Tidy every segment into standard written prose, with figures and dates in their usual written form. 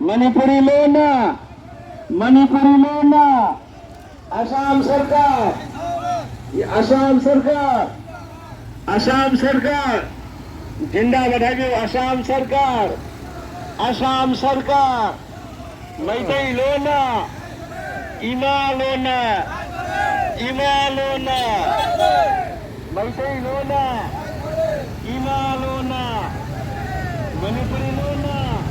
Manipuri Lona, Assam Sarkar, Jinda Badhavi, Assam Sarkar, Maitai Lona, Ima Lona, Maitai Lona, Ima Lona, Manipuri Lona,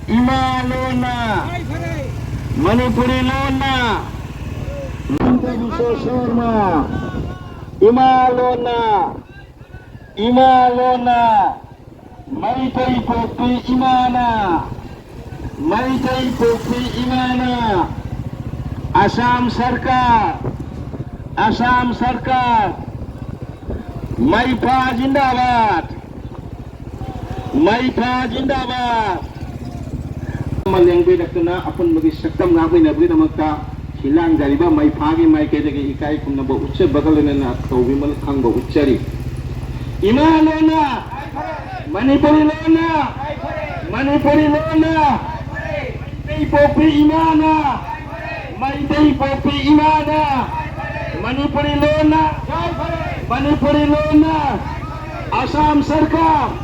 Ima Lona, Manipuri Lona, Bisa Sharma, Ima Lona, Maitai Popi Imana, Assam Sarkar, Maipa Jindabad. Yang beda kena apun bagi sekam ngapai nabi nama ka hilang dari ba mai pagi mai kede ke ikai pun nabo ucap bakal nena atau bimal kang ba ucari Ima Lona Manipuri Lona Maitai Popi Imana Manipuri Lona Assam Sarkar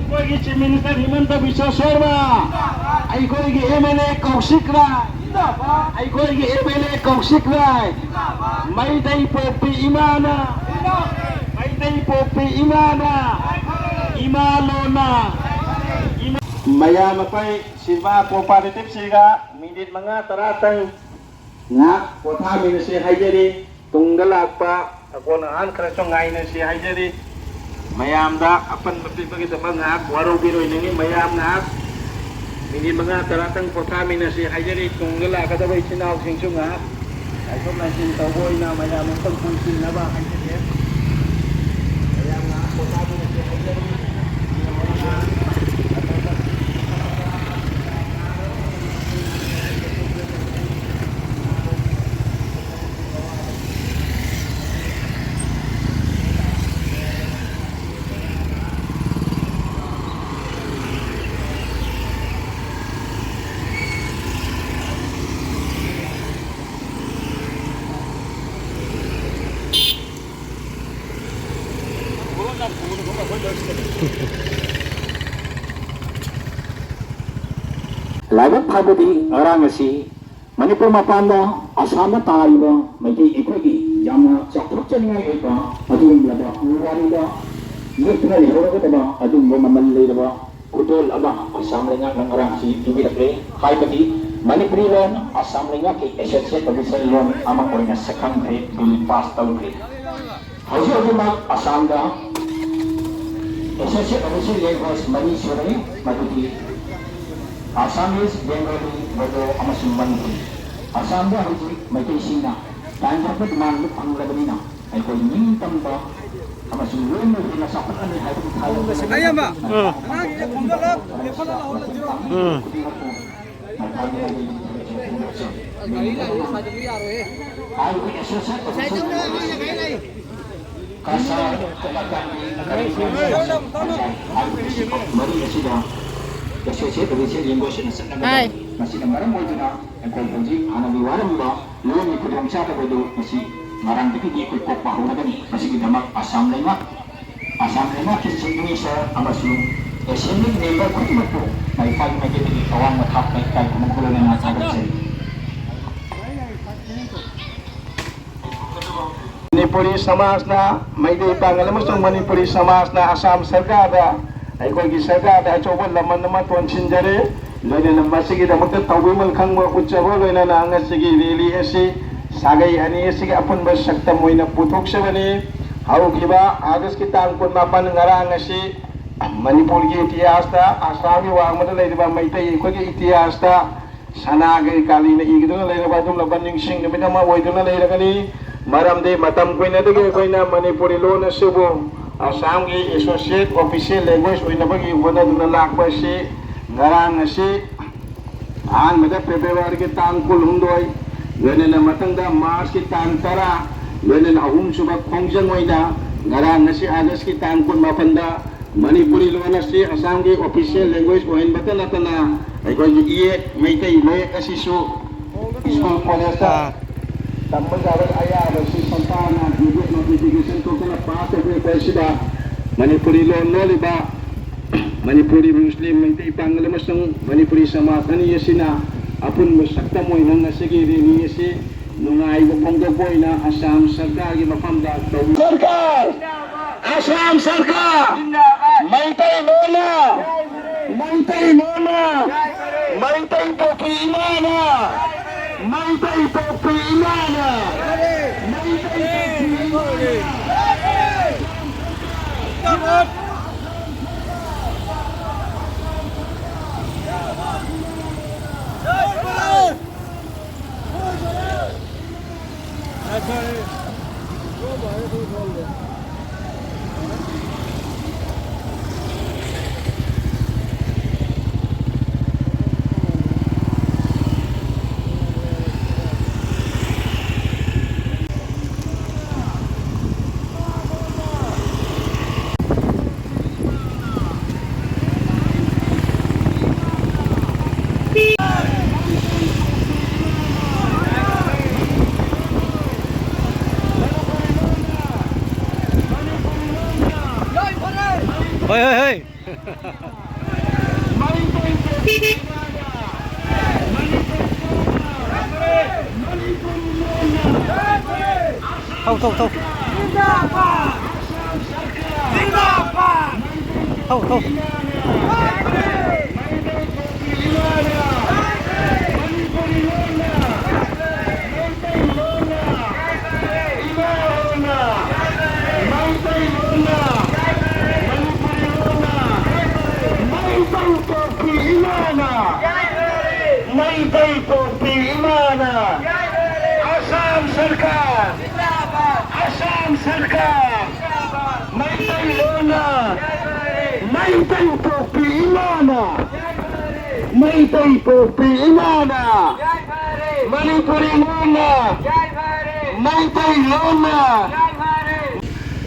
Bagi Minister Himanta Biswa Sharma Aikogi MLA Kaushik Rai Maitai Popi Imana Ima Lona Mayam apai Silva Cooperative Siga Mindit mga taratang Ngak Kota Minasi Hajari Tunggalakpa ako naan karasong ngayon na si Hajari mayam da apan mapipagit sa mga waro biroy nangi mayam na hindi mga taratang po kami na si Hajari tunggala kadabay sinaw singsung ha ay kung nasin tawoy na mayam ang pagpunsin na ba Hajari mayam na po kami na si Hajari Lagat habudi orang asi Manipur mapanda asama tariba magi ekogi yamna chakthak chaningai eba adum laba uwarida yekna lehora ba adum mamal leba kudol aba asam lenga ngarang si tibidakre haibati Manipuri lon asam lenga ki SSC pabisal lon amang ornya second grade bil pass tahun grade haji aduma asam da SSC pabisal levels mani sore maduti Assamese, Bengali, Bodo, amasung Manipuri. Assam da haji Maitai Sina. Dan dapat manluk ang labanina. Ay ko ning tamba amasung lumo pinasapat ani hay ko talo. Ayam ba? Anang ya kumbalap, ya pala la hola jiro. Gaila ye sa jiri aro he. Ay ko SSC. Sa jona ya gaila ye. Kasa talagang mari sida. SSC pabisal linggosin sa naga. Masih namarang mo na ang konji ana biwaram ba luon ni kudong sa tabodo masih marang dipigi ko pahu na gani masih gidamak asam lema kisah Indonesia amasung SMB member ko tumapo may fag na gidi awang mathap may kay kumukulo na nasagot sa Manipuri Samas na may di pangalamustong Manipuri Samas na Assam Sarkar ay ko gisagada ay chobol laman naman tuan sinjare lene na masigi da magta tawimol kang mo kutsa bo lene na anga sige lili esi sagai ani asigi apunba saktam oina puthoksobani haukiba August ki tang 18 ngarang asi Manipur ki itihasta Assam ki wangmada leiriba maitai ekhoi itihasta sanage kalina igiduna leiriba dum laban ningsing namidama oiduna leiragani maramde matam koina dege koina Manipuri lon asubu Assam ki associate official language oina bagi wona duna lakba si ngarang asi an mada February ki tang 12 ganena matangda March ki tang 10 ganena ahum suba khongjang oina ngarang asi August ki tang 18 da Manipuri lon asi Assam ki official language oin batana tana aikoi iye maitai me asisu school college ta tambal jawal aya basi santana video notification to kana pass ke pesida Manipuri lon liba Manipuri Muslim maitai pangal masang Manipuri sama ani yasina apun masakta mo inang nasigi ni yasi nungai ko pongdo ko ina Assam sarkar gi mafamda sarkar Assam sarkar maitai lona maitai topi imana maitai topi imana maitai topi imana Hoi hoi hoi. Thâu thâu thâu. Thâu thâu. Maitai topi imana Assam sarkar Assam sarkar maitai lona maitai topi imana maitai topi imana Manipuri lona maitai lona.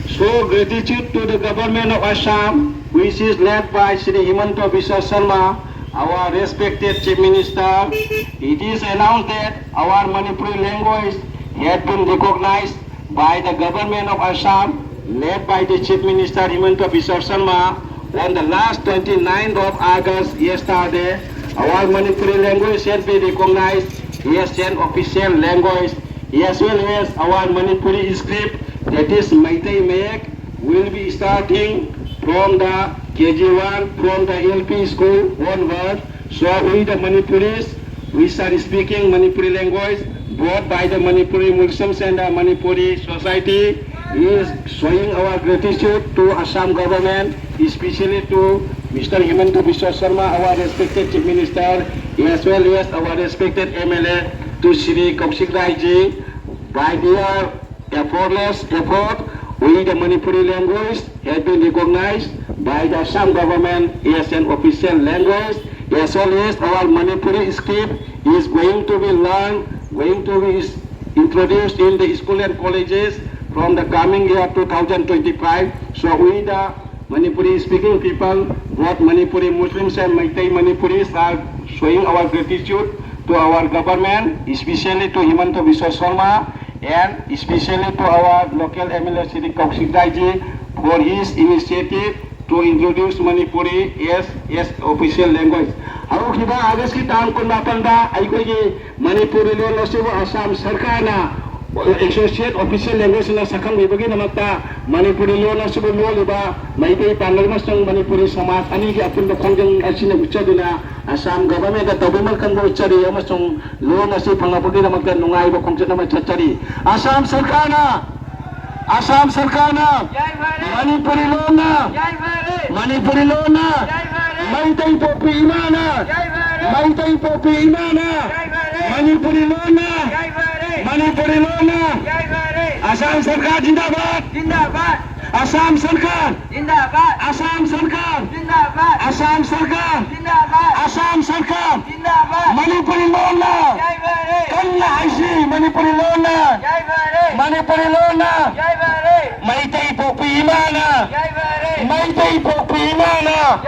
So gratitude to the government of Assam, which is led by Shri Himanta Biswa Sharma, our respected Chief Minister. It is announced that our Manipuri language had been recognized by the government of Assam, led by the Chief Minister Himanta Biswa Sharma, on the last 29th of August yesterday. Our Manipuri language has been recognized as an official language, as well as our Manipuri script, that is Maitai Mayak, will be starting from the KG1, from the LP school onward. So we the Manipuris, we start speaking Manipuri language brought by the Manipuri Muslims and the Manipuri society, is showing our gratitude to Assam government, especially to Mr. Himanta Biswa Sharma, our respected Chief Minister, as well as our respected MLA, to Shri Kaushik Rai ji. By their effortless effort, we the Manipuri language has been recognized by the Assam government as an official language, as well as our Manipuri script is going to be learned, going to be introduced in the school and colleges from the coming year 2025. So we the Manipuri speaking people, both Manipuri Muslims and Maitai Manipuris, are showing our gratitude to our government, especially to Himanta Biswa Sharma, and especially to our local MLA Shri Kaushik Rai ji for his initiative to introduce Manipuri as official language. How kiba August ki tang 18 da aikoi Manipuri lon asibu Assam sarkar na associate official language na sakang bibagi namakta Manipuri loan na subo liba maitai pangal masang Manipuri samas ani ki apun bakongjang asina uchaduna Assam government ka tabumal kan bo uchari amasong loan na si pangapagi namakta nungai bakongjang na machachari Assam sarkar na Manipuri loan na Manipuri loan na maitai popi imana maitai popi imana Manipuri loan na Manipuri loan na Assam Sarkar Jindabad Jindabad Assam Sarkar Jindabad Assam Sarkar Jindabad Assam Sarkar Jindabad Assam Sarkar Jindabad Manipuri loan na Kanna Haisi Manipuri loan na Manipuri loan na Maitai Popi Imana Maitai Popi Imana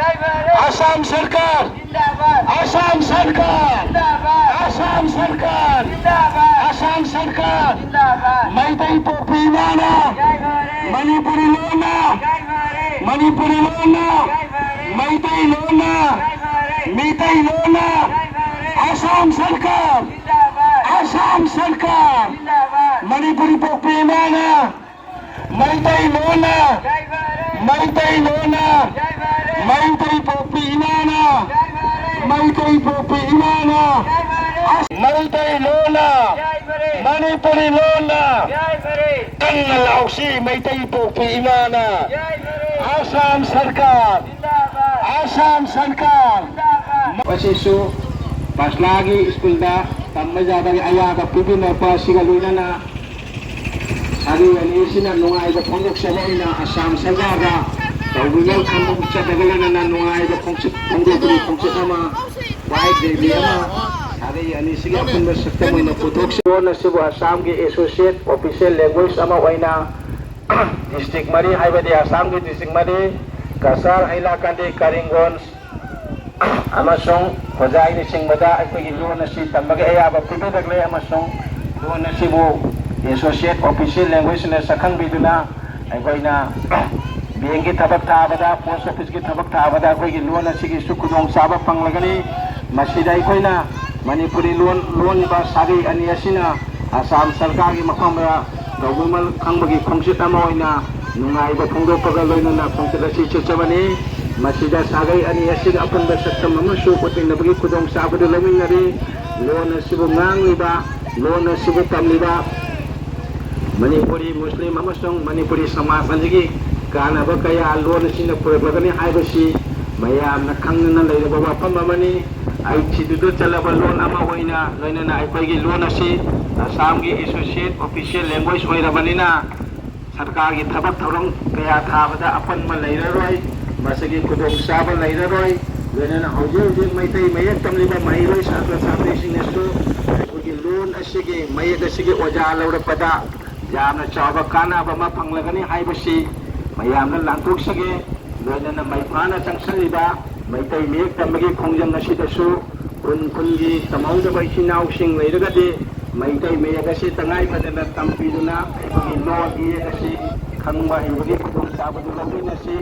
Assam Sarkar Jindabad Assam Sarkar Jindabad Assam Sarkar Jindabad Assam Sarkar Jindabad Maitai Popi Imana Manipuri loan na Manipuri loan na Maitai loan na Maitai loan na Assam Sarkar Assam Sarkar Manipuri Popi Imana Maitai loan na Maitai loan na Maitai Popi Imana Maitai Popi Imana Maitai loan na Manipuri loan na Kangalausi Maitai Popi Imana Assam Sarkar Assam Sarkar Pasisu pas lagi school da tamaja dari ayah ka pipin pa sigaluina na Sari ani sina nungai ba pondok sabay na Assam Sarkar da tawugal kan mo cha dagalan na nungai ba pondok nama baik de ama Sari ani siga pun ba sakta mo na putok na Cebu Assam ki associate official language ama waina district mari haibadi Assam ki district mari Kasar Hailakkan di Karingon amasong Hojai ni Singbada ay luon na si Tambagi Ayaba Pipidagle amasong luon na Cebu associate official language na sakang biduna ay na biyengi tabak tabada post office ki tabak tabada ay luon na sige sukudong sabak panglagani masida ay na Manipuri luon ba sari aniyasina Assam Sarkar ki makamaya gawumal kang bagi kongsit amoy na nungai ba pungdo pagaloy na kongsit si chachabani masida sagay aniyasina apun ba sakta mamasyo kuting na bagi kudong sabado laming nari luon na Cebu ngang liba luon na Cebu tam liba Manipuri Muslim amasong Manipuri samasan lagi kana ba kaya luon na sina puragani haibasi mayam na kang na lay baba pamamani ay chidudo chalaba luon ama waina loina na ay pagi luon na si Assam ki associate official language waira banina sarkar ki thabak thorong kaya thabada apan ma lairaroy masagi kudong saban lairaroy loina na hojil maitai mayak tamliba mairoy sa atla sa singnesto ay pagi luon asige mayak asige oja laura pada yamna chawba kana ba ma panglagani haibasi mayamna langtuk sige loina na may prana changsaliba maitai mayak tamagi khongjam na sidasu kun-kungi tamawda ba isinaw sing lairagadi maitai mayak asi tangay padana tampiduna ino iya kasi kangba ibagi kudong saba dulabi na si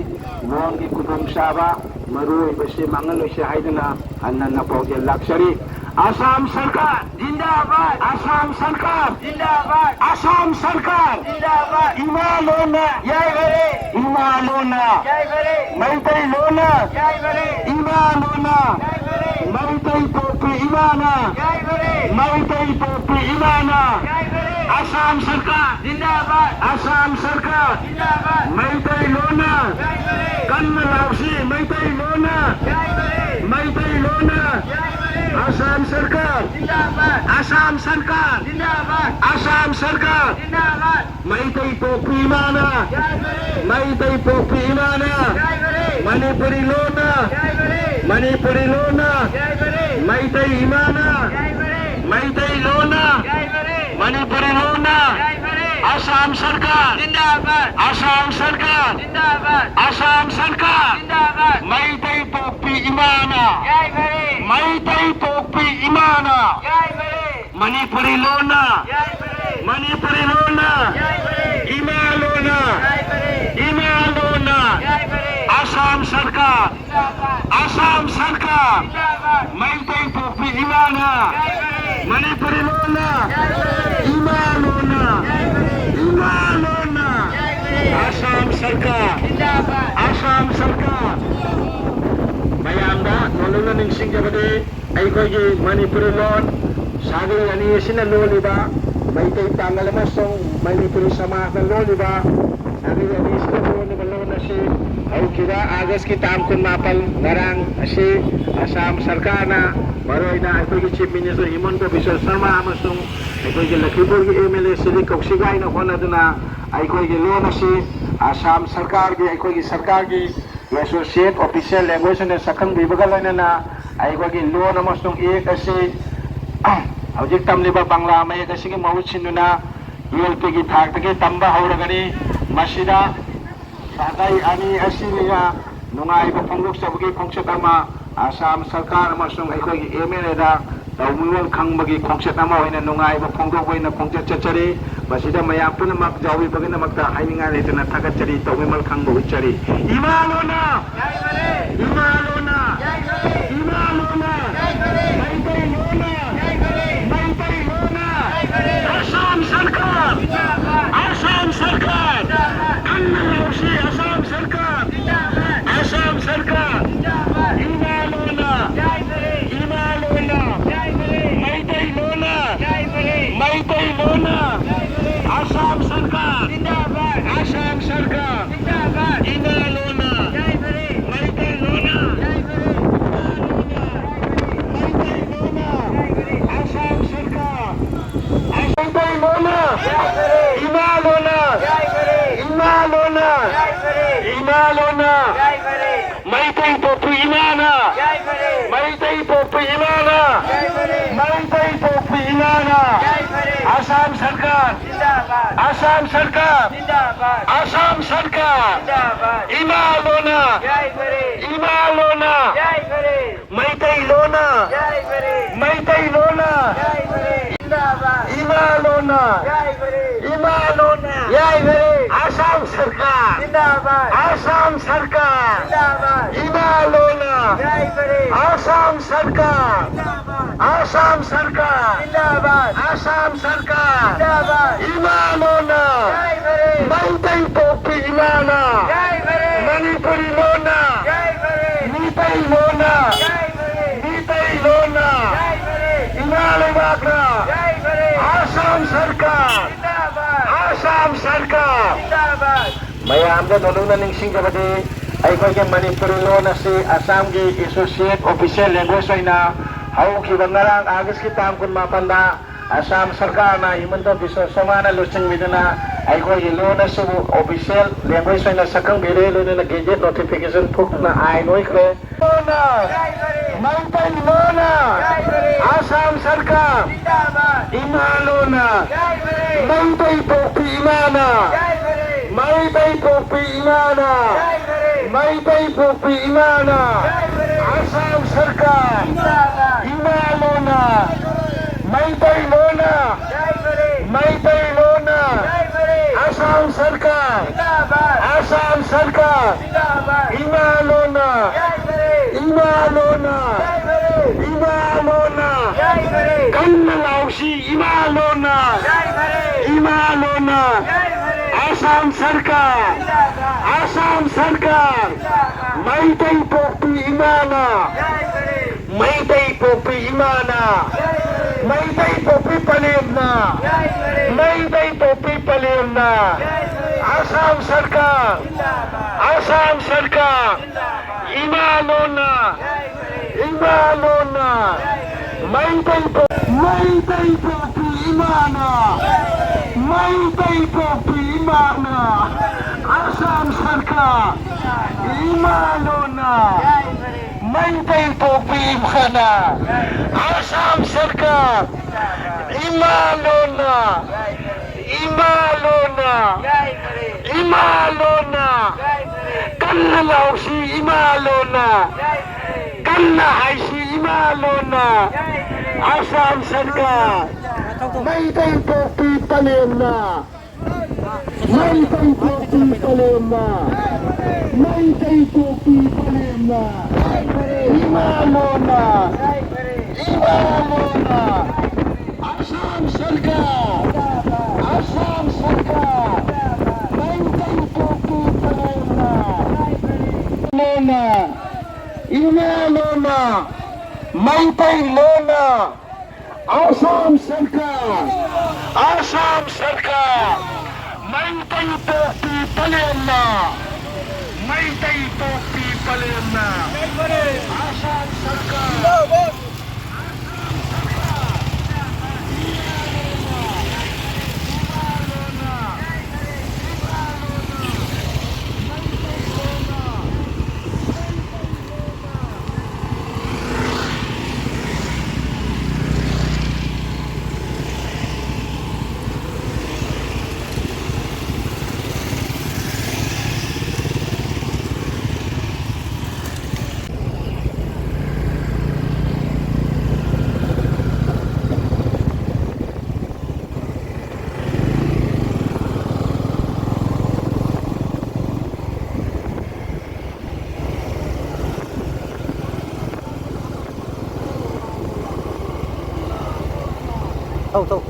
noong gi kudong saba maru ibasi mangalo si haidana anan na po luxury Assam Sarkar Jindabad Assam Sarkar Jindabad Assam Sarkar Jindabad Imalona Jai Bhare Imalona Jai Bhare Maitai Lona Jai Bhare Imalona Jai Bhare Maitai Popi Imana Jai Bhare Maitai Popi Imana Jai Bhare Assam Sarkar Jindabad Assam Sarkar Jindabad Maitai Lona Jai Bhare Kannalausi Maitai Lona Jai Bhare Maitai Lona Jai Assam Sarkar Jindabad Assam Sarkar Jindabad Assam Sarkar Jindabad Maitai Popi Imana Jai Bhare Maitai Popi Imana Jai Bhare Manipuri Lona Jai Bhare Manipuri Lona Jai Bhare Maitai Imana Jai Bhare Maitai Lona Jai Bhare Manipuri Lona Jai Bhare Assam Sarkar Jindabad Assam Sarkar Jindabad Assam Sarkar Jindabad Maitai Popi Imana Jai Bhare Maitai Popi Imana Jai Bhare Manipuri Lona Jai Bhare Manipuri Lona Jai Bhare Imalona Jai Bhare Imalona Jai Bhare Assam Sarkar Jindabad Assam Sarkar Jindabad Maitai Popi Imana Jai Bhare Manipuri Lona Jai Bhare Imalona Sarkar Assam Sarkar mayamda noluna ningsingjabadi ꯑꯩꯈꯣꯏꯒꯤ ꯃꯅꯤꯄꯨꯔꯤ ꯂꯣꯟ ꯁꯥꯒꯩ ꯑꯅꯤ ꯑꯁꯤꯅ ꯂꯣꯜꯂꯤꯕ ꯃꯩꯇꯩ ꯄꯥꯉꯜ ꯑꯃꯁꯨꯡ ꯃꯅꯤꯄꯨꯔꯤ ꯁꯃꯥꯖꯅ ꯂꯣꯜꯂꯤꯕ ꯁꯥꯒꯩ ꯑꯅꯤ ꯑꯁꯤꯅ ꯂꯣꯜꯂꯤꯕ ꯂꯣꯟ ꯑꯁꯤ ꯍꯧꯈꯤꯕ ꯑꯥꯒꯁꯀꯤ ꯇꯥꯡ 24 ꯉꯔꯥꯡ ꯑꯁꯤ ꯑꯁꯥꯝ ꯁꯔꯀꯥꯔꯅ ꯃꯔꯨꯑꯣꯏꯅ ꯑꯩꯈꯣꯏꯒꯤ ꯆꯤꯐ ꯃꯤꯅꯤꯁꯇꯔ ꯍꯤꯃꯟꯇ ꯕꯤꯁ꯭ꯋ ꯁꯔꯃ ꯑꯃꯁꯨꯡ ꯑꯩꯈꯣꯏꯒꯤ ꯂꯈꯤꯄꯨꯔꯒꯤ MLA ꯁꯤꯔꯤ ꯀꯧꯁꯤꯒꯥꯏꯅ ꯍꯣꯠꯅꯗꯨꯅ ꯑꯩꯈꯣꯏꯒꯤ ꯂꯣꯟ ꯑꯁꯤ ꯑꯁꯥꯝ ꯁꯔꯀꯥꯔꯒꯤ ꯑꯩꯈꯣꯏꯒꯤ ꯁꯔꯀꯥꯔꯒꯤ ꯑꯦꯁꯣꯁꯤꯌꯦꯠ ꯑꯣꯐꯤꯁꯤꯌꯦꯜ ꯂꯦꯡꯒ꯭ꯋꯦꯖ ꯑꯣꯏꯅ ꯁꯛꯈꯪꯕꯤꯕꯒ ꯂꯣꯏꯅꯅ ꯑꯩꯈꯣꯏꯒꯤ ꯂꯣꯟ ꯑꯃꯁꯨꯡ ꯏꯌꯦꯛ ꯑꯁꯤ ꯍꯧꯖꯤꯛ ꯇꯝꯂꯤꯕ ꯕꯪꯂꯥ ꯃꯌꯦꯛ ꯑꯁꯤꯒꯤ ꯃꯍꯨꯠ ꯁꯤꯟꯗꯨꯅ ULPꯒꯤ ꯊꯥꯛꯇꯒꯤ ꯇꯝꯕ ꯍꯧꯔꯒꯅꯤ ꯃꯁꯤꯗ ꯁꯥꯒꯩ ꯑꯅꯤ ꯑꯁꯤꯅ ꯅꯨꯡꯉꯥꯏꯕ ꯐꯣꯡꯗꯣꯛꯆꯕꯒꯤ ꯈꯣꯡꯆꯠ ꯑꯃ ꯑꯁꯥꯝ ꯁꯔꯀꯥꯔ ꯑꯃꯁꯨꯡ ꯑꯩꯈꯣꯏꯒꯤ MLAꯗ ꯇꯧꯃꯤꯔꯣꯜ ꯈꯪꯕꯒꯤ ꯈꯣꯡꯆꯠ ꯑꯃ ꯑꯣꯏꯅ ꯅꯨꯡꯉꯥꯏꯕ ꯐꯣꯡꯗꯣꯛꯄ ꯑꯣꯏꯅ ꯈꯣꯡꯆꯠ ꯆꯠꯆꯔꯤ ꯃꯁꯤꯗ ꯃꯌꯥꯝ ꯄꯨꯝꯅꯃꯛ ꯌꯥꯎꯕꯤꯕꯒꯤꯗꯃꯛꯇ ꯍꯥꯏꯅꯤꯡꯉꯥꯏ ꯂꯩꯇꯅ ꯊꯥꯒꯠꯆꯔꯤ ꯇꯧꯃꯤꯔꯣꯜ ꯈꯪꯕ ꯎꯠꯆꯔꯤ ꯏꯃꯥ ꯂꯣꯟꯅ ꯏꯃꯥ ꯂꯣꯟꯅ ꯏꯃꯥ ꯂꯣꯟꯅ ꯃꯩꯇꯩ ꯂꯣꯟꯅ ꯃꯩꯇꯩ ꯂꯣꯟꯅ ꯑꯁꯥꯝ ꯁꯔꯀꯥꯔ ꯑꯁꯥꯝ ꯁꯔꯀꯥꯔ ꯀꯟꯅ ꯂꯥꯎꯁꯤ ꯑꯁꯥꯝ ꯁꯔꯀꯥꯔ ꯑꯁꯥꯝ ꯁꯔꯀꯥꯔ ꯏꯃꯥ ꯂꯣꯟꯅ ꯏꯃꯥ ꯂꯣꯟꯅ ꯃꯩꯇꯩ ꯂꯣꯟꯅ ꯃꯩꯇꯩ ꯂꯣꯟꯅ ꯑꯁꯥꯝ ꯁꯔꯀꯥꯔ ꯑꯁꯥꯝ ꯁꯔꯀꯥꯔ ꯏꯃꯥ ꯂꯣꯟꯅ ꯃꯩꯇꯩ ꯂꯣꯟꯅ Assam Sarkar Maitai Lona Ima Lona Ima Lona Ima Lona Maitai Popu Imana Maitai Popu Imana Maitai Popu Imana Assam Sarkar Assam Sarkar Assam Sarkar Ima Lona Ima Lona Maitai Lona Maitai Lona Ima Lona Ima Lona Assam Sarkar Assam Sarkar Ima Lona Assam Sarkar Assam Sarkar Assam Sarkar Ima Lona Maitai Popu Imana Manipuri Lona Mitai Lona Mitai Lona Imalai Bakra Assam Sarkar Assam Sarkar mayamda noluna ningsingjabadi ꯑꯩꯈꯣꯏꯒꯤ ꯃꯅꯤꯄꯨꯔꯤ ꯂꯣꯟ ꯑꯁꯤ ꯑꯁꯥꯝꯒꯤ associate official language ꯑꯣꯏꯅ ꯍꯧꯈꯤꯕ ꯉꯔꯥꯡ ꯑꯥꯒꯁꯀꯤ ꯇꯥꯡ 24ꯗ ꯑꯁꯥꯝ ꯁꯔꯀꯥꯔꯅ ꯍꯤꯃꯟꯇ ꯕꯤꯁ꯭ꯋ ꯁꯔꯃꯅ ꯂꯨꯆꯤꯡꯕꯤꯗꯨꯅ ꯑꯩꯈꯣꯏꯒꯤ ꯂꯣꯟ ꯑꯁꯤꯕꯨ ꯑꯣꯐꯤꯁꯤꯌꯦꯜ ꯂꯦꯡꯒ꯭ꯋꯦꯖ ꯑꯣꯏꯅ ꯁꯛꯈꯪꯕꯤꯔꯦ ꯂꯣꯏꯅꯅ ꯒꯦꯖꯦꯠ ꯅꯣꯇꯤꯐꯤꯀꯦꯁꯟ ꯊꯣꯛꯇꯨꯅ ꯑꯥꯏꯟ ꯑꯣꯏꯈ꯭ꯔꯦ ꯃꯩꯇꯩ ꯂꯣꯟꯅ ꯑꯁꯥꯝ ꯁꯔꯀꯥꯔ ꯏꯃꯥ ꯂꯣꯟꯅ ꯃꯩꯇꯩ ꯄꯣꯛꯄꯤ ꯏꯃꯥꯅ Maitai Popu Imana Maitai Popu Imana Assam Sarkar Ima Lona Maitai Lona Maitai Lona Assam Sarkar Assam Sarkar Ima Lona Ima Lona Ima Lona Kanna Lausi Ima Lona Ima Lona Assam Sarkar Assam Sarkar Maitai Popu Imana Maitai Popu Imana Maitai Popu Palimna Maitai Popu Palimna Assam Sarkar Assam Sarkar Ima Lona Ima Lona Maitai Popu Imana Maitai Popu Imana Assam Sarkar Ima Lona Maitai Popu Imana Assam Sarkar Ima Lona Ima Lona Ima Lona Kanna Lausi Ima Lona Kanna Haisi Ima Lona Assam Sarkar Maitai Popu Palimna Maitai Popu Palimna Maitai Popu Palimna Ima Lona Ima Lona Assam Sarkar Assam Sarkar Maitai Popu Palimna Imalona, Maitai Lona, Assam Sarkar, Maitai Topi Palena, Maitai Topi Palena, Assam Sarkar. Thôi.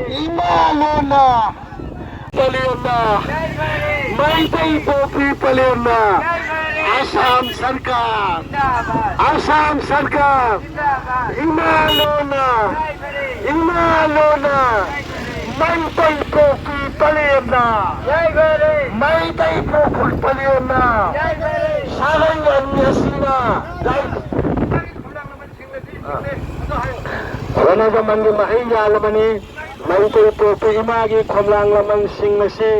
Imalona, Maitai Topi Palena, Assam Sarkar, Imalona, Maitai Topi Palena, Maitai Topi Palena, Sarangan Yasina, Wanaga Mandi Mahiya Lamani, Maitai Topi Imagi Khomlang Laman Singh Nasi,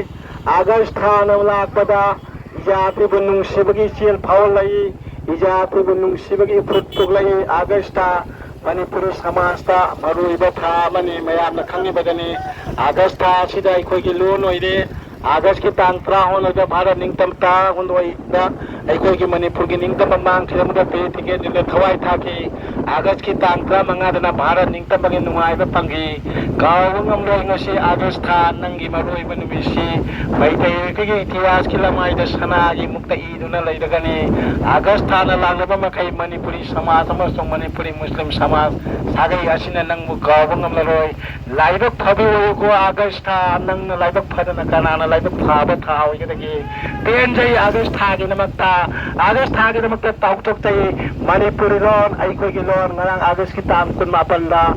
August Thanam Lakpada, Ijati Bunung Sibagi Chil Paulai, Ijati Bunung Sibagi Prutuklai, Augusta, Manipur Samasta, Maru Ibata, Mani, Mayam Kangi Badani, Augusta, Sida Kogi Lunoide, August ki Tantra Honaga Bharat Ningtamta, Hundoida, Aikogi Manipur Ningtamang, Tilamuda Pay Ticket in the Tawai Taki, August ki Tantra Mangadana Bharat Ningtamang Numai Pangi, Gawang Nasi Augusta, Nangi Maru Ibanisi, Maitai Tias Kilamai, the Sanagi Mukta Iduna Laidagani, Augusta Lalabakai Manipuri Samas, Manipuri Muslim Samas, Sagai Asina Nangu Gawang Amlaroi, Laida Pabu, Augusta, Nang Laida Padana. Like the Paba Tau, you get again. PNJ, August Tag in the Mata, August Tag in the Mata, Tau Manipurilon, Aikogilon, Narang August Kitam, Kunmapanda,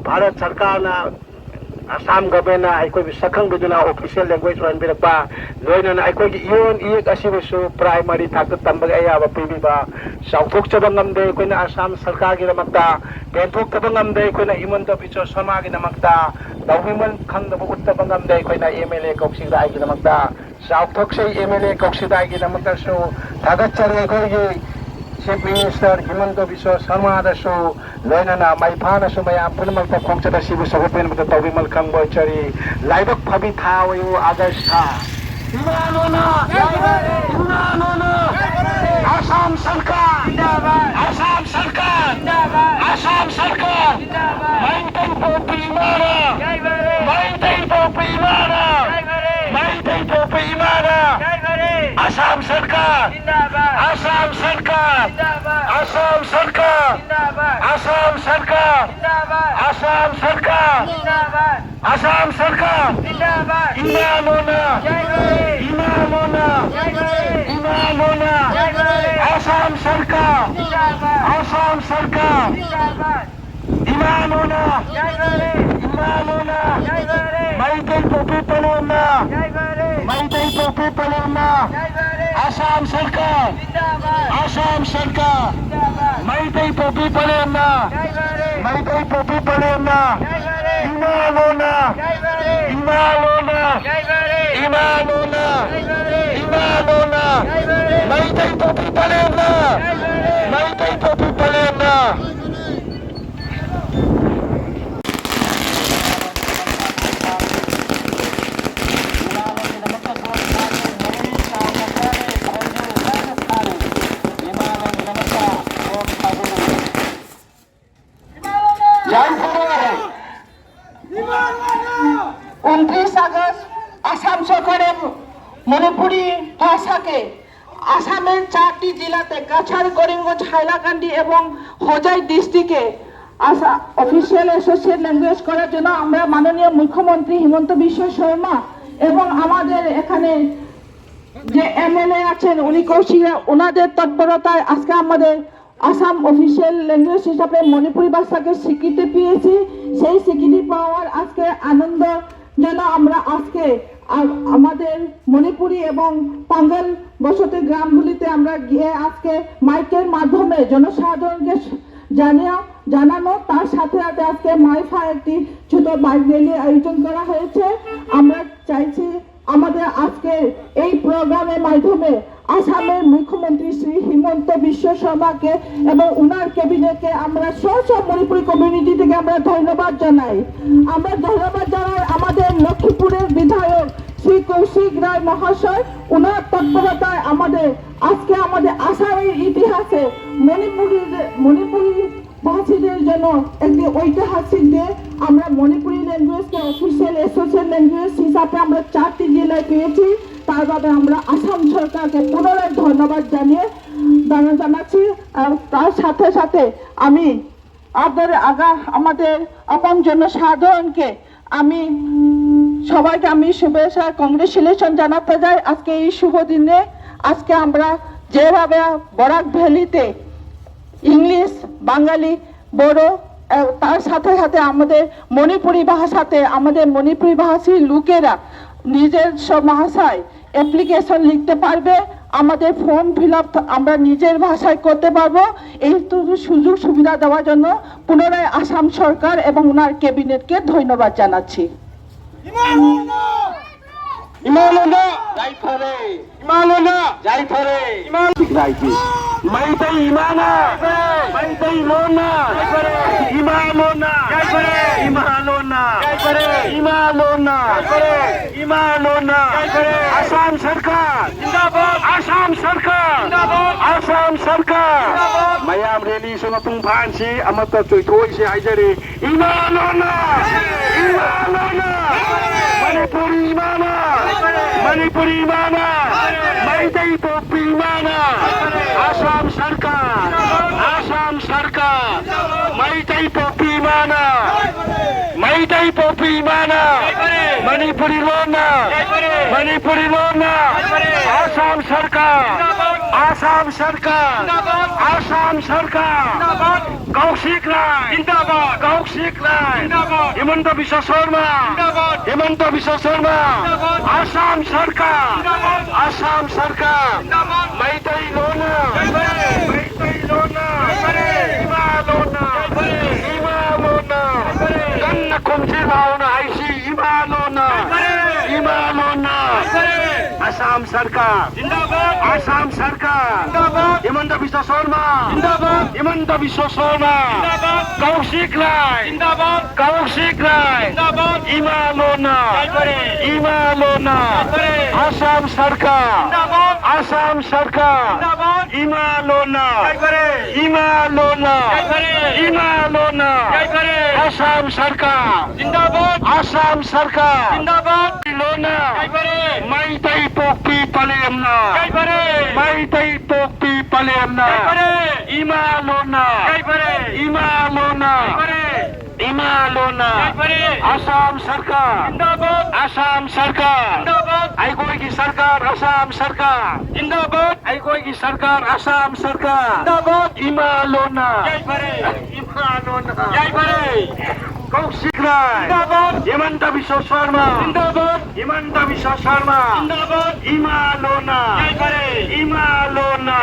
Bharat Sarkana, Assam Governor, Aikogi Sakang Biduna, official language on Birapa, Loyan, Aikogi Yon, Asivisu, primary Taka Tambaya, Pibiba, South Tabangam de Kuna Assam Sarkagi the Mata, Pentok Tabangam de Kuna Imunta Picho Samag in the Mata. The women come the Uttabangam Day when I MLA Coxida Ginamata, South Toxi MLA Coxida Ginamata show, Tagachari, Chief Minister, Himanto Viso, Samada show, Lenana, my partner, so my Punamata Conchata Sibu open with the Tawimal Kambo Cherry, Libok Pabitao, Agasta. Imanona, Assam Sarkar, Assam Sarkar, Assam Sarkar, Maitai Topi Imara, Maitai Topi Imara, Maitai Topi Imara, Assam Sarkar, Assam Sarkar, Assam Sarkar, Assam Sarkar, Assam Sarkar, Assam Sarkar, Imanona, Assam Sarkar, Assam Sarkar, Imanona, Maitai Topi Palena, Maitai Topi Palena, Assam Sarkar, Assam Sarkar, Maitai Topi Palena, Maitai Topi Palena, Imanona, Imalona, Imalona, Maitay Topi Palerna, Maitay Topi Palerna. উনত্রিশ August Assam সরকারের মণিপুরি ভাষাকে আসামের 4টি জেলাতে কাছাড়, করিমগঞ্জ, হাইলাকান্দি এবং হোজাই ডিস্ট্রিক্টে official associate language করার জন্য আমরা মাননীয় মুখ্যমন্ত্রী হিমন্ত বিশ্ব শর্মা এবং আমাদের এখানে যে এমএলএ আছেন উনি কৌশিক, ওনাদের তৎপরতায় আজকে আমাদের আসাম অফিসিয়াল ল্যাঙ্গুয়েজ হিসাবে মণিপুরি ভাষাকে স্বীকৃতি পেয়েছি। সেই স্বীকৃতি পাওয়ার আজকে আনন্দ যেন আমরা আজকে আমাদের মণিপুরি এবং পাঙ্গাল বসতি গ্রামগুলিতে আমরা গিয়ে আজকে মাইকের মাধ্যমে জনসাধারণকে জানানো, তার সাথে সাথে আজকে মাইফা একটি ছোট বাইক র্যালি আয়োজন করা হয়েছে। আমরা চাইছি আমাদের আজকে এই প্রোগ্রামের মাধ্যমে আসামের মুখ্যমন্ত্রী শ্রী হিমন্ত বিশ্ব শর্মাকে এবং উনার ক্যাবিনেটকে আমরা সব মণিপুরি কমিউনিটি থেকে আমরা ধন্যবাদ জানাই। আমরা ধন্যবাদ জানাই আমাদের লক্ষ্মীপুরের বিধায়ক শ্রী কৌশিক রায় মহাশয়, উনার তৎপরতায় আজকে আমাদের আসামের ইতিহাসে মণিপুরি ভাষীদের জন্য একটি ঐতিহাসিক ডে। আমরা মণিপুরি ল্যাঙ্গুয়েজকে অফিসিয়াল অ্যাসোসিয়েট ল্যাঙ্গুয়েজ হিসাবে আমরা 4টি জেলায় পেয়েছি। তার বাদে আমরা আসাম সরকারকে পুনরায় ধন্যবাদ জানাচ্ছি। তার সাথে সাথে আমি আমাদের আপন জনসাধারণকে সবাইকে শুভেচ্ছা কংগ্রেচুলেশন জানাতে যাই আজকে এই শুভ দিনে। আজকে আমরা যেভাবে বরাক ভ্যালিতে ইংলিশ, বাঙালি, বড়ো, তার সাথে সাথে আমাদের মণিপুরি ভাষাতে আমাদের মণিপুরি ভাষী লোকেরা নিজের সব ভাষায় অ্যাপ্লিকেশন লিখতে পারবে, আমাদের ফর্ম ফিল আপ আমরা নিজের ভাষায় করতে পারবো। এই সুযোগ সুবিধা দেওয়ার জন্য পুনরায় আসাম সরকার এবং ওনার ক্যাবিনেটকে ধন্যবাদ জানাচ্ছি। Imalona, Jaifare, Imalona, Jaifare, Maitai Imana, Maitai Lona, Imalona, Imalona, Imalona, Imalona, Assam Sarkar, Assam Sarkar, Assam Sarkar, Mayam rally sa natong pansi, amata choy si Haijari, Imalona, Imalona, Manipuri Imana, Manipuri Imana, Maitai Topi Imana, Assam Sarkar, Assam Sarkar, Maitai Topi Imana, Maitai Topi Imana, Manipuri Lona, Manipuri Lona, Assam Sarkar, Assam Sarkar, Assam Sarkar, Kaushik Rai, Kaushik Rai, Himanta Biswa Sharma, Himanta Biswa Sharma, Assam Sarkar, Assam Sarkar, Maitai Lona, Maitai Lona, Ima Lona, Ima Lona, Ganna Kumsir Bhauna Aisi, Ima Lona, Ima Lona, Assam Sarkar, Assam Sarkar, Himanta Biswa Sharma, Himanta Biswa Sharma, Kaushik Rai, Kaushik Rai, Ima Lona, Ima Lona, Assam Sarkar, Assam Sarkar, Ima Lona, Ima Lona, Ima Lona, Assam Sarkar, Assam Sarkar, Lona, Maitai Topi Palemna, Maitai Topi Palemna, Ima Lona, Ima Lona, Ima Lona, Assam Sarkar, Assam Sarkar, Aikoi ki Sarkar, Assam Sarkar, Aikoi ki Sarkar, Assam Sarkar, Ima Lona, Ima Lona, Kaushik Rai, Himanta Biswa Sharma Himanta Biswa Sharma Imalona Imalona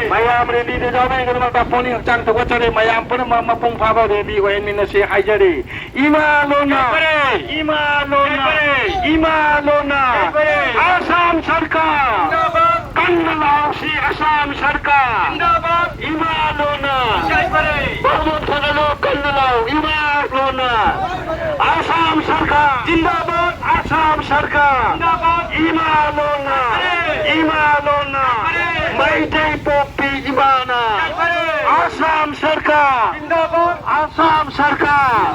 Mayam ready de jabe ngam ta poni chang to chare mayam pun ma pung pha ba ready ko en min se haijari Imalona Imalona Assam Sarkar Kandalau si Assam Sarkar Imalona Bahut Kandalau Kandalau Imalona Assam Sarkar Jindabad Assam Sarkar Imalona Imalona Maitai Popi Imana Assam Sarkar Assam Sarkar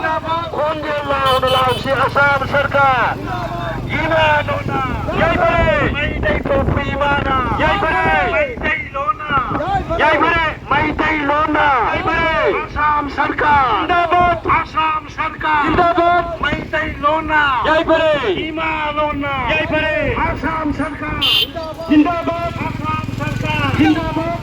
Kondelau si Assam Sarkar Imalona Jai Bare Maitai Popi Imana Jai Bare Maitai Lona Jai Bare Maitai Lona Jai Bare Assam Sarkar Jindabad Assam Sarkar Jindabad Maitai Lona Jai Bare Imalona Jai Bare Assam Sarkar Jindabad Assam Sarkar Jindabad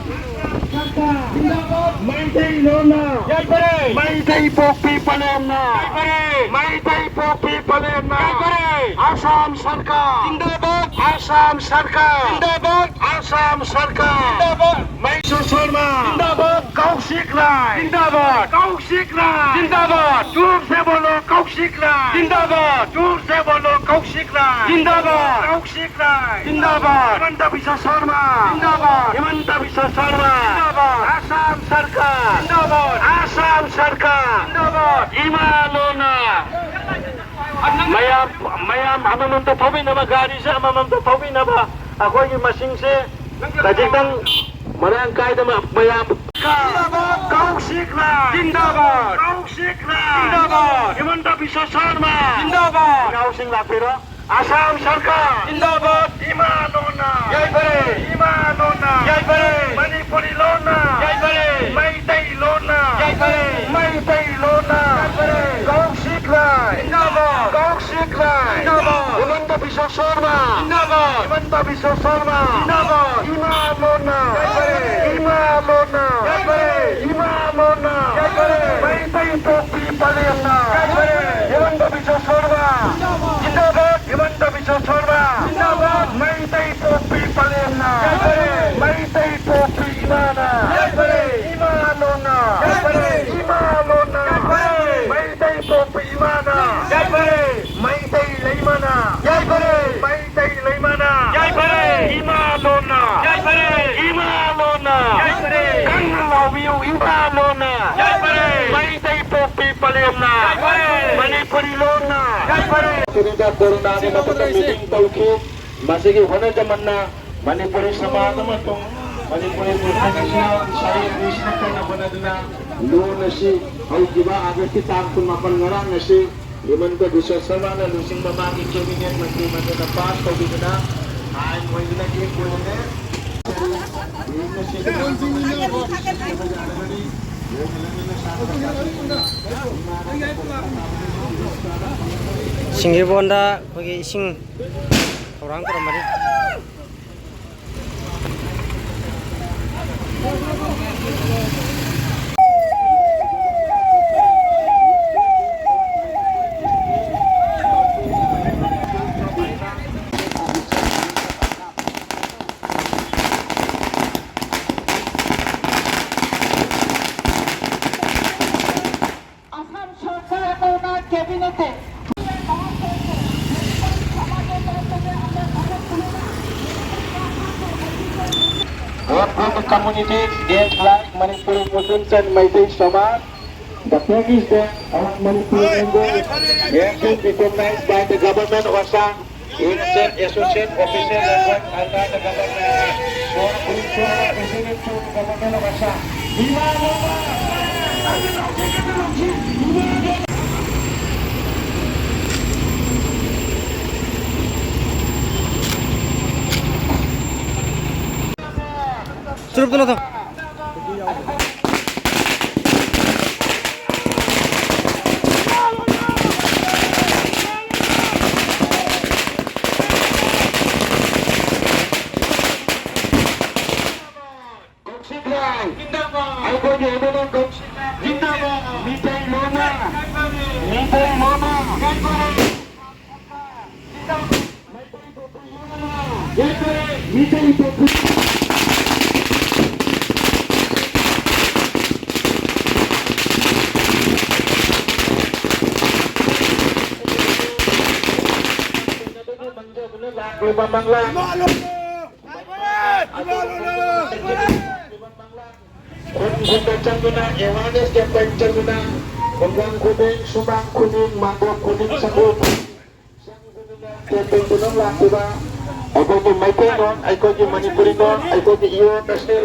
Jindabad Maitai Lona Jai Bare Maitai Popi Palemna Jai Bare Maitai Popi Palemna Jai Bare Assam Sarkar Jindabad Assam Sarkar Jindabad Assam Sarkar Jindabad Maisha Sharma Jindabad Kaushik Rai Jindabad Kaushik Rai Jindabad Dur se bolo Kaushik Rai Jindabad Dur se bolo Kaushik Rai Jindabad Kaushik Rai Jindabad Himanta Biswa Sharma Jindabad Himanta Biswa Sharma Jindabad Assam Sarkar Jindabad Assam Sarkar Jindabad Imalona Mayam amamam to thobi na ba gari se amamam to thobi na ba akoi ki masing se kajitang marang kai da mayam Kaushik Rai Jindabad Kaushik Rai Jindabad Himanta Biswa Sharma Jindabad Kaushik Lapiro Assam Sarkar Jindabad Imalona Jai Bare Imalona Jai Bare Manipuri Lona Jai Bare Maitai Lona Jai Bare Maitai Lona Jai Bare Kaushik Rai Jindabad Kaushik Rai Jindabad Himanta Biswa Sharma Jindabad Himanta Biswa Sharma Jindabad Imalona Jai Bare Imalona Jai Bare Imalona Jai Bare Maitai Popi Palemna Jai Bare Himanta Biswa Sharma Jindabad Himanta Biswa Sharma Jindabad Maitai Popi Palemna Jai Bare Maitai Popi Imana Jai Bare Imalona Jai Bare Imalona Jai Bare Maitai Popi Imana Jai Bare Maitai Leimana Jai Bare Maitai Leimana Jai Bare Imalona Jai Bare Imalona Jai Bare Kandalau Biu Imalona Jai Bare Maitai Popi Palemna Jai Bare Manipuri Lona Jai Bare Sudah corona ni mapatang meeting tauki masih hone zaman na Manipuri sama teman tong Manipuri profesional saya Krishna kana banadna lu nasi au jiba agak kita pun makan ngarang nasi Himanta Biswa Sharma na lusing mamagi cabinet menteri mana pas kau bina ai mo ina ki ko ne 싱일본다 거기 싱 도랑 그런 말이 Assam সরকার ক্যাবিনেটে All the communities, they like Manipuri Muslims and Maitai Samaj. The thing is that our Manipuri members, they have been recognized by the government of Assam, instant associate officer and work under the government. So, we show our president to the government of Assam. 수릅 들어서 Jindabad! Mitai Lona! awareness campaign changuna hanggang kuning sumang kuning mangkok kuning sakut campaign tunang lakuba aiko ki Maitai non aiko ki Manipuri non aiko ki iyo tasir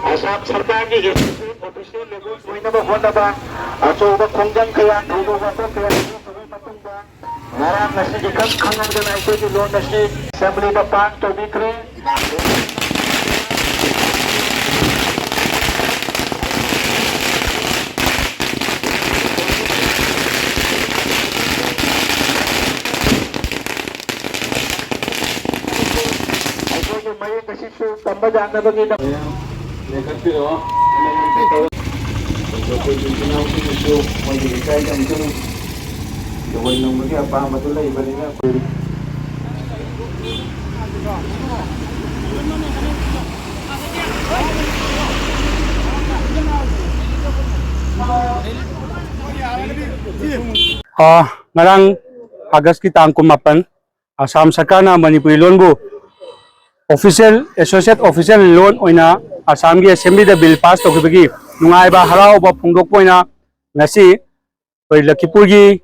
Assam sarkar ki official level koina ba hona ba achoba khongjang kaya thudo ba to kaya sabai matung ba ngarang nasi ikan khangang dan aiko ki loan nasi assembly ba pan to bikre tambah jangan begini. Lekat piro, Jokowi Junau itu mau dikai dan itu Jokowi nunggu apa betul lah ibaratnya. Ngarang August ki tang 18 Assam Sarkar na Manipuri loan bu official associate official loan oina Assam gi assembly da bill pass to gi nungai ba harau ba phungdok poina ngasi koi Lakipur gi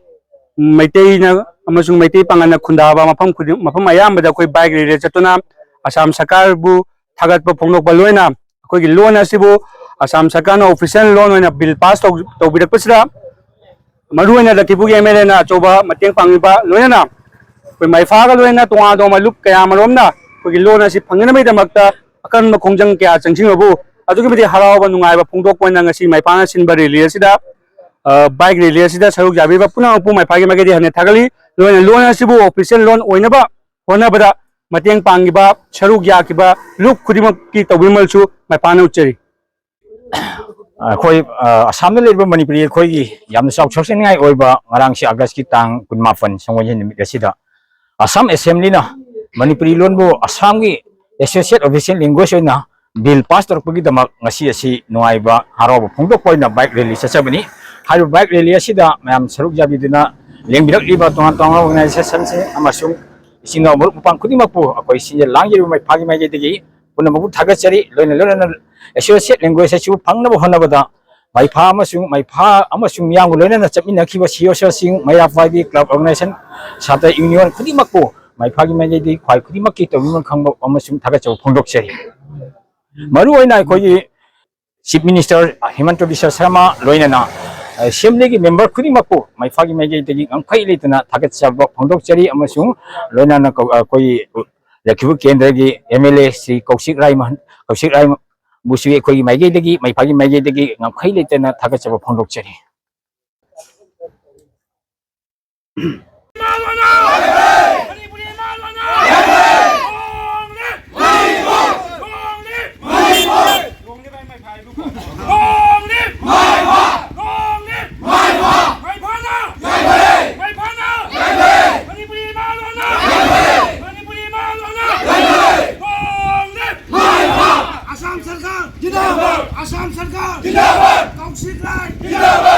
Maitai na amasung Maitai pangana khunda ba mafam ayam da koi bike rele chatuna Assam Sarkar bu thagat ba phungdok ba loina koi gi loan asibu Assam Sarkar na official loan oina bill pass to birak pasra maru oina Lakipur gi MLA na choba mateng pangiba loina koi maifa ga loina tonga do malup kaya marom na कोई loan ऐसी फंगने में दमकता अकन में खोंजंग क्या चंचिंग अबू अजुके में हराव बनुंगाई बा फुंगदोक point नंगसी माइपाना सिनबर rally असिदा bike rally असिदा सरुक जाबी बा पुना उपु माइपागी मगेदी हने थागली लोन असिबु ऑफिशियल लोन ओइनबा होनबदा मतेंग पांगिबा सरुक याकिबा लुक खुदिमक की तौबिमलसु माइपाना उच्चरी अखोई असम में लेबा मणिपुरी अखोई याम चाउ सक्सेनिंगाई ओइबा ngarang si August ki tang 18 sangwajin nimit asida Assam Assembly na Manipuri loan bu Assam ki associate official language oina bill pass torpagi damak ngasi asi nuaiba haraw phungdok poina bike rally sachabani haru bike rally asida mayam saruk jabi duna lengbirak riba tonga tonga organization se amasung isina mur upang kudimak pu akoi sinje langji mai phagi mai degi punamu thagachari loina associate language achu phangna bo honabada Maipa amasung miyang loina na chapina khiba CSO sing Mayapagi club organization sata union kudimak pu Maipa gi mai khwai kudimak ki tawimon khangba amasung thagachau phongdok chari maru oina koi chief minister Himanta Biswa Sarma loina na assembly gi member kudimak pu Maipa gi mai degi angkhai litna thagachau phongdok chari amasung loina na koi Lakipur kendra gi MLA Sri Kaushik Rai Busui koi mai degi Maipa gi mai degi angkhai litna thagachau phongdok chari Assam Sarkar Jinnabad! Kaushik Rai Jinnabad!